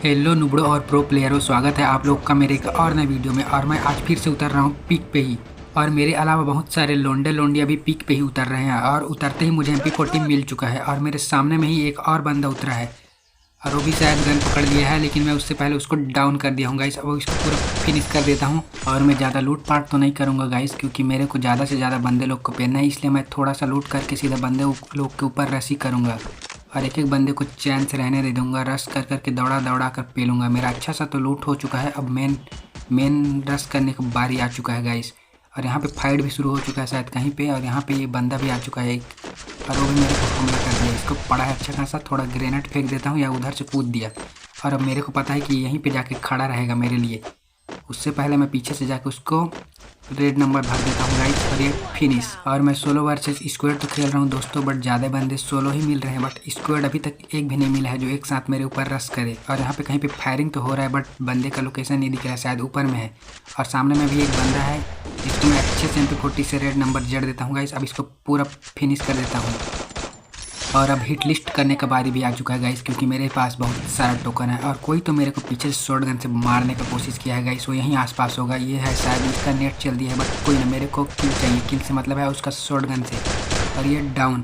Hello नुबड़ो और pro प्लेयरों, स्वागत है आप लोग का मेरे एक और नए वीडियो में। और मैं आज फिर से उतर रहा हूँ पीक पे ही। और मेरे अलावा बहुत सारे लोंडे लोंडिया भी पीक पे ही उतर रहे हैं। और उतरते ही मुझे MP40 मिल चुका है। और मेरे सामने में ही एक और बंदा उतरा है और वो भी शायद गन पकड़ लिया है, लेकिन मैं उससे पहले उसको डाउन कर दिया हूँ गाइस। अब इसको पूरा फिनिश कर देता हूँ। और मैं ज़्यादा लूट पाट तो नहीं करूँगा गाइस, क्योंकि मेरे को ज़्यादा से ज़्यादा बंदे लोग को पेलना है। इसलिए मैं थोड़ा सा लूट करके सीधा बंदे लोग के ऊपर रसी करूँगा और एक एक बंदे को चैन से रहने दे दूंगा। रश कर करके दौड़ा दौड़ा कर पेलूंगा। मेरा अच्छा सा तो लूट हो चुका है। अब मेन रश करने की बारी आ चुका है गाइस। और यहाँ पे फाइट भी शुरू हो चुका है शायद कहीं पे। और यहाँ पे ये बंदा भी आ चुका है एक, और वो भी मेरे को हमला कर दिया। इसको पड़ा है अच्छा खासा। थोड़ा ग्रेनेड फेंक देता हूँ या उधर से कूद दिया। और अब मेरे को पता है कि यहीं पे जाके खड़ा रहेगा मेरे लिए। उससे पहले मैं पीछे से जाके उसको रेड नंबर भर देता हूँ गाइस। और ये फिनिश। और मैं सोलो वर्सेस स्क्वाड तो खेल रहा हूँ दोस्तों, बट ज़्यादा बंदे सोलो ही मिल रहे हैं। बट स्क्वाड अभी तक एक भी नहीं मिला है जो एक साथ मेरे ऊपर रश करे। और यहाँ पे कहीं पे फायरिंग तो हो रहा है, बट बंदे का लोकेशन नहीं दिख रहा है, शायद ऊपर में है। और सामने में भी एक बंदा है जिसको मैं अच्छे से MP40 से रेड नंबर जड़ देता हूँ गाइस। अब इसको पूरा फिनिश कर देता हूँ। और अब हिट लिस्ट करने का बारी भी आ चुका है गाइस, क्योंकि मेरे पास बहुत सारा टोकन है। और कोई तो मेरे को पीछे से शॉटगन से मारने का कोशिश किया है गाइस। वो यहीं आसपास होगा। ये है शायद इसका नेट चल दिया है, बट कोई ना, मेरे को किल चाहिए। किल से मतलब है उसका शॉटगन से। और ये डाउन।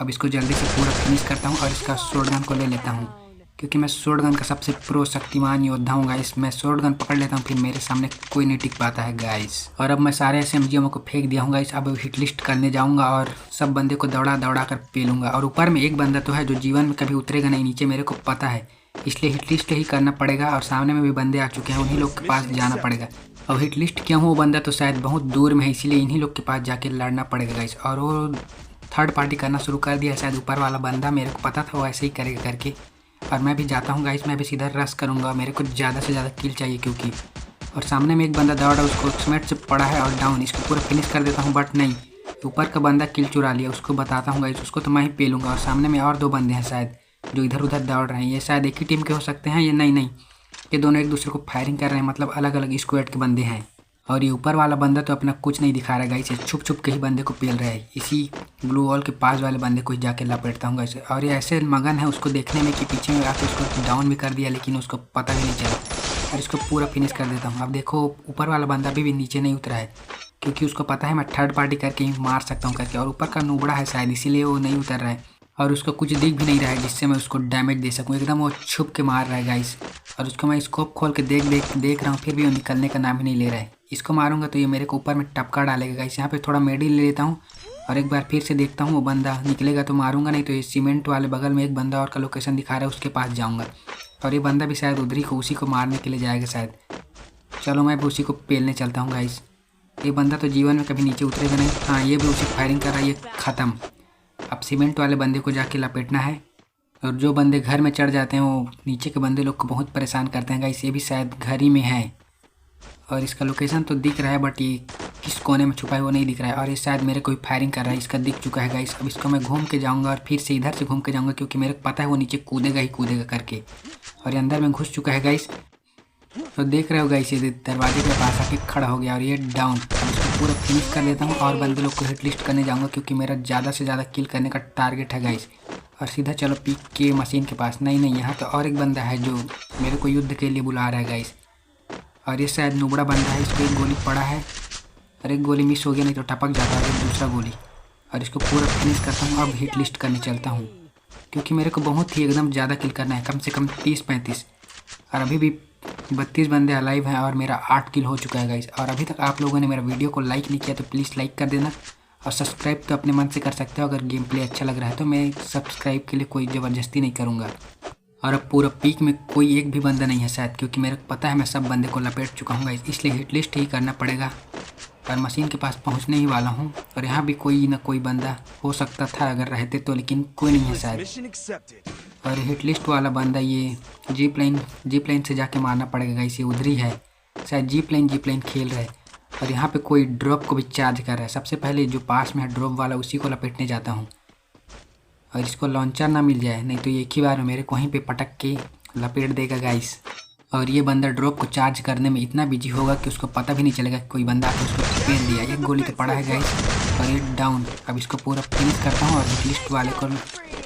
अब इसको जल्दी से पूरा फिनिश करता हूँ और इसका शॉटगन को ले लेता हूँ, क्योंकि मैं शॉटगन का सबसे प्रो शक्तिमान योद्धा हूँ गाइस। मैं शॉटगन पकड़ लेता हूँ, फिर मेरे सामने कोई नहीं टिक पाता है गाइस। और अब मैं सारे SMG को फेंक दिया हूँ गाइस। अब हिट लिस्ट करने जाऊँगा और सब बंदे को दौड़ा दौड़ा कर पेलूंगा। और ऊपर में एक बंदा तो है जो जीवन में कभी उतरेगा नहीं नीचे, मेरे को पता है। इसलिए हिट लिस्ट ही करना पड़ेगा। और सामने में भी बंदे आ चुके हैं, उन्हीं लोग के पास जाना पड़ेगा। और हिट लिस्ट क्यों हूँ, वो बंदा तो शायद बहुत दूर में है, इसीलिए इन्हीं लोग के पास जाके लड़ना पड़ेगा गाइस। और वो थर्ड पार्टी करना शुरू कर दिया शायद ऊपर वाला बंदा। मेरे को पता था वो ऐसे ही करेगा करके। और मैं भी जाता हूँ गाइस, मैं भी सीधा रश करूँगा। मेरे को ज़्यादा से ज़्यादा किल चाहिए क्योंकि। और सामने में एक बंदा दौड़ा, उसको स्मेट से पड़ा है और डाउन। इसको पूरा फिनिश कर देता हूँ, बट नहीं, ऊपर का बंदा किल चुरा लिया। उसको बताता हूँ गाइस, उसको तो मैं ही पेलूँगा। और सामने में और दो बंदे हैं शायद जो इधर उधर दौड़ रहे हैं। ये शायद एक ही टीम के हो सकते हैं। ये नहीं, ये दोनों एक दूसरे को फायरिंग कर रहे हैं, मतलब अलग अलग स्क्वाड के बंदे हैं। और ये ऊपर वाला बंदा तो अपना कुछ नहीं दिखा रहा है गाइस, छुप छुप के ही बंदे को पेल रहा है। इसी ब्लू वॉल के पास वाले बंदे को जाके लपेटता हूँ गाइस। और ये ऐसे मगन है उसको देखने में कि पीछे में आके उसको डाउन भी कर दिया, लेकिन उसको पता भी नहीं चला। और इसको पूरा फिनिश कर देता हूँ। अब देखो ऊपर वाला बंदा भी नीचे नहीं उतरा है, क्योंकि उसको पता है मैं थर्ड पार्टी करके ही मार सकता हूँ करके। और ऊपर का नुबड़ा है शायद, इसीलिए वो नहीं उतर रहा है। और उसको कुछ दिख भी नहीं रहा है जिससे मैं उसको डैमेज दे सकूँ। एकदम वो छुप के मार रहा है गाइस। और उसको मैं स्कोप खोल के देख रहा हूँ, फिर भी वो निकलने का नाम ही नहीं ले रहा है। इसको मारूंगा तो ये मेरे को ऊपर में टपका डालेगा गाइस। यहाँ पे थोड़ा मेडिल ले लेता हूँ और एक बार फिर से देखता हूँ वो बंदा निकलेगा तो मारूंगा, नहीं तो ये सीमेंट वाले बगल में एक बंदा और का लोकेशन दिखा रहा है, उसके पास जाऊँगा। और ये बंदा भी शायद उधरी को उसी को मारने के लिए जाएगा शायद। चलो मैं भी उसी को पेलने चलता हूँ गाइस। ये बंदा तो जीवन में कभी नीचे उतरेगा नहीं। हाँ, ये भी उसी फायरिंग कर रहा है। ये ख़त्म। अब सीमेंट वाले बंदे को जाके लपेटना है। और जो बंदे घर में चढ़ जाते हैं वो नीचे के बंदे लोग को बहुत परेशान करते हैं गाइस। ये भी शायद घर ही में है। और इसका लोकेशन तो दिख रहा है, बट ये किस कोने में छुपा है वो नहीं दिख रहा है। और ये शायद मेरे कोई फायरिंग कर रहा है, इसका दिख चुका है गाइस। अब इसको मैं घूम के जाऊंगा और फिर से इधर से घूम के जाऊंगा, क्योंकि मेरे को पता है वो नीचे कूदेगा ही कूदेगा करके। और ये अंदर में घुस चुका है गाइस। तो देख रहे हो गाइस, ये दरवाजे के पास आके खड़ा हो गया। और ये डाउन। अब इसको पूरा फिनिश कर देता हूँ और बंदे लोग को हिट लिस्ट करने जाऊँगा, क्योंकि मेरा ज़्यादा से ज़्यादा किल करने का टारगेट है गाइस। और सीधा चलो पीक के मशीन के पास। नहीं, यहाँ तो और एक बंदा है जो मेरे को युद्ध के लिए बुला रहा है गाइस। और ये शायद नुबड़ा बंदा है। इसको एक गोली पड़ा है और एक गोली मिस हो गया, नहीं तो टपक जाता है दूसरा गोली। और इसको पूरा फिनिश करता हूँ। अब हिट लिस्ट करने चलता हूँ, क्योंकि मेरे को बहुत ही एकदम ज़्यादा किल करना है, कम से कम 30-35। और अभी भी 32 बंदे अलाइव हैं और मेरा 8 किल हो चुका है गाइस। और अभी तक आप लोगों ने मेरा वीडियो को लाइक नहीं किया तो प्लीज़ लाइक कर देना। और सब्सक्राइब तो अपने मन से कर सकते हो, अगर गेम प्ले अच्छा लग रहा है तो मैं सब्सक्राइब के लिए कोई ज़बरदस्ती नहीं करूँगा। और अब पूरा पीक में कोई एक भी बंदा नहीं है शायद, क्योंकि मेरे को पता है मैं सब बंदे को लपेट चुका हूँ, इसलिए हिट लिस्ट ही करना पड़ेगा। और मशीन के पास पहुँचने ही वाला हूँ। और यहाँ भी कोई ना कोई बंदा हो सकता था अगर रहते तो, लेकिन कोई नहीं है शायद। और हिट लिस्ट वाला बंदा ये जीप लाइन से जाके मारना पड़ेगा गाइस। ये उधरी है शायद, जीप लाइन खेल रहा है। और यहाँ पे कोई ड्रॉप को भी चार्ज कर रहा है। सबसे पहले जो पास में है ड्रॉप वाला, उसी को लपेटने जाता हूँ। और इसको लॉन्चर ना मिल जाए, नहीं तो ये एक ही बार में मेरे को वहीं पे पटक के लपेट देगा गाइस। और ये बंदा ड्रॉप को चार्ज करने में इतना बिजी होगा कि उसको पता भी नहीं चलेगा कि कोई बंदा आके उसको पेल दिया। एक गोली तो पड़ा है गाइस। और ये डाउन। अब इसको पूरा फिनिश करता हूँ और हिट लिस्ट वाले को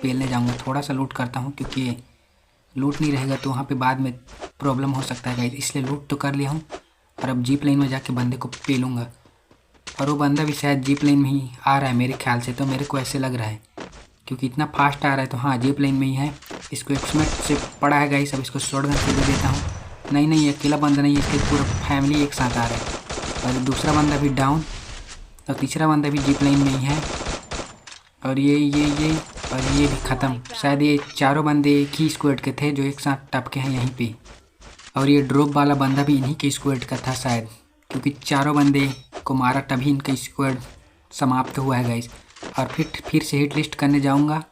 पेलने जाऊँगा। थोड़ा सा लूट करता हूँ, क्योंकि लूट नहीं रहेगा तो वहाँ पे बाद में प्रॉब्लम हो सकता है गाइस, इसलिए लूट तो कर लिया हूँ। और अब जीप लाइन में जाके बंदे को पे लूँगा। और वो बंदा भी शायद जीप लाइन में ही आ रहा है मेरे ख्याल से, तो मेरे को ऐसे लग रहा है क्योंकि इतना फास्ट आ रहा है। तो हाँ, जीप लाइन में ही है। इसको एक्समेट से पड़ा है गाइस, अब इसको शॉटगन से दे देता हूँ। नहीं, अकेला बंदा नहीं है, इसके पूरा फैमिली एक साथ आ रहा है। और दूसरा बंदा भी डाउन और तीसरा बंदा भी जीप लाइन में ही है। और ये और ये भी ख़त्म। शायद ये चारों बंदे एक ही स्क्वाड के थे जो एक साथ टपके हैं यहीं पे। और ये ड्रॉप वाला बंदा भी इन्हीं के स्क्वाड का था शायद, क्योंकि चारों बंदे को मारा तभी इनका स्क्वाड समाप्त हुआ है गाइस। और फिर से हिट लिस्ट करने जाऊंगा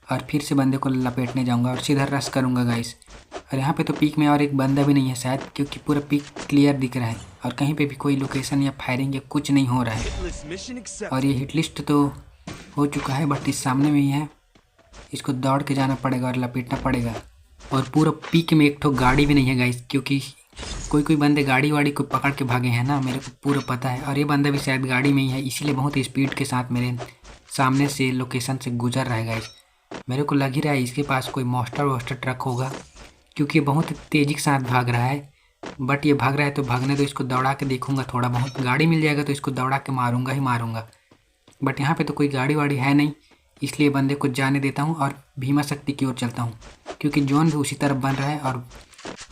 और फिर से बंदे को लपेटने जाऊंगा और सीधा रश करूंगा गाइस। और यहाँ पे तो पीक में और एक बंदा भी नहीं है शायद, क्योंकि पूरा पीक क्लियर दिख रहा है और कहीं पे भी कोई लोकेशन या फायरिंग या कुछ नहीं हो रहा है। और ये हिट लिस्ट तो हो चुका है, बट इस सामने में ही है। इसको दौड़ के जाना पड़ेगा और लपेटना पड़ेगा। और पूरा पीक में एक ठो गाड़ी भी नहीं है गाइस, क्योंकि कोई बंदे गाड़ी वाड़ी को पकड़ के भागे हैं ना, मेरे को पूरा पता है। और ये बंदा भी शायद गाड़ी में ही है, इसीलिए बहुत स्पीड के साथ मेरे सामने से लोकेशन से गुजर रहा है गाइस। मेरे को लग ही रहा है इसके पास कोई वोस्टर ट्रक होगा, क्योंकि ये बहुत तेज़ी के साथ भाग रहा है। बट ये भाग रहा है तो भागने दो, इसको दौड़ा के देखूंगा। थोड़ा बहुत गाड़ी मिल जाएगा तो इसको दौड़ा के मारूंगा ही मारूंगा। बट यहाँ पे तो कोई गाड़ी वाड़ी है नहीं, इसलिए बंदे को जाने देता हूँ और भीमा शक्ति की ओर चलता हूँ, क्योंकि जोन भी उसी तरफ बन रहा है और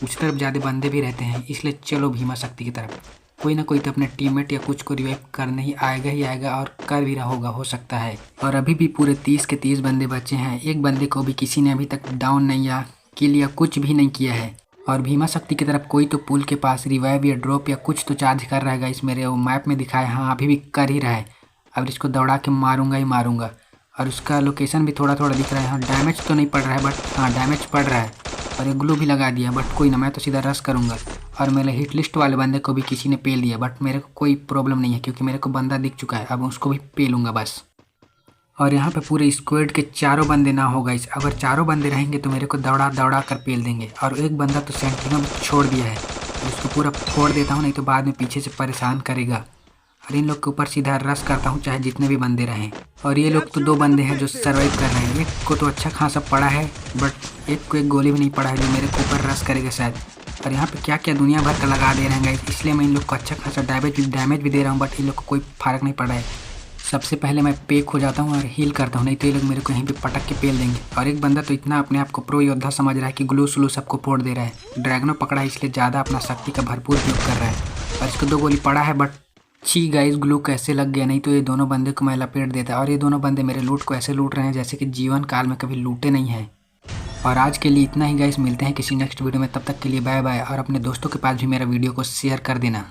उसी तरफ ज़्यादा बंदे भी रहते हैं। इसलिए चलो भीमा शक्ति की तरफ। कोई ना कोई तो अपने टीममेट या कुछ को रिवाइव करने ही आएगा और कर भी रहा होगा, हो सकता है। और अभी भी पूरे 30 के 30 बंदे बचे हैं। एक बंदे को भी किसी ने अभी तक डाउन नहीं या किल या कुछ भी नहीं किया है। और भीमा शक्ति की तरफ कोई तो पुल के पास रिवाइव या ड्रॉप या कुछ तो चार्ज कर रहा है गाइस। मेरे वो मैप में दिखाया, हाँ अभी भी कर ही रहा है। अब इसको दौड़ा के मारूंगा ही मारूंगा। और उसका लोकेशन भी थोड़ा दिख रहा है। हाँ, डैमेज तो नहीं पड़ रहा है, बट हाँ डैमेज पड़ रहा है। और ये ग्लू भी लगा दिया, बट कोई ना, मैं तो सीधा रश करूँगा। और मेरे हिट लिस्ट वाले बंदे को भी किसी ने पेल दिया, बट मेरे को कोई प्रॉब्लम नहीं है, क्योंकि मेरे को बंदा दिख चुका है। अब उसको भी पेलूँगा बस। और यहाँ पे पूरे स्क्वाड के चारों बंदे ना हो गाइस। अगर चारों बंदे रहेंगे तो मेरे को दौड़ा कर पेल देंगे। और एक बंदा तो सेंटिनो छोड़ दिया है, उसको पूरा फोड़ देता हूँ, नहीं तो बाद में पीछे से परेशान करेगा। और इन लोग के ऊपर सीधा रश करता हूँ, चाहे जितने भी बंदे रहें। और ये लोग तो 2 बंदे हैं जो सर्वाइव कर रहे हैं। एक को तो अच्छा खासा पड़ा है, बट एक को एक गोली भी नहीं पड़ा है जो मेरे को ऊपर रश करेगा शायद। और यहाँ पे क्या दुनिया भर का लगा दे रहे हैं गाइस, इसलिए मैं इन लोग को अच्छा खासा डैमेज भी दे रहा हूँ, बट इन लोग को कोई फ़र्क नहीं पड़ रहा है। सबसे पहले मैं पेक हो जाता हूँ और हील करता हूँ, नहीं तो ये लोग मेरे को यहीं पे पटक के पेल देंगे। और एक बंदा तो इतना अपने आप को प्रो योद्धा समझ रहा है कि ग्लू स्लू सबको फोड़ दे रहा है। ड्रैगनो पकड़ा है, इसलिए ज़्यादा अपना शक्ति का भरपूर उपयोग कर रहा है। और इसको 2 गोली पड़ा है, बट छी गाइस ग्लू कैसे लग गया, नहीं तो ये दोनों बंदे को मैं लपेट देता। और ये दोनों बंदे मेरे लूट को ऐसे लूट रहे हैं जैसे कि जीवन काल में कभी लूटे नहीं हैं। और आज के लिए इतना ही गाइस, मिलते हैं किसी नेक्स्ट वीडियो में। तब तक के लिए बाय बाय। और अपने दोस्तों के पास भी मेरा वीडियो को शेयर कर देना।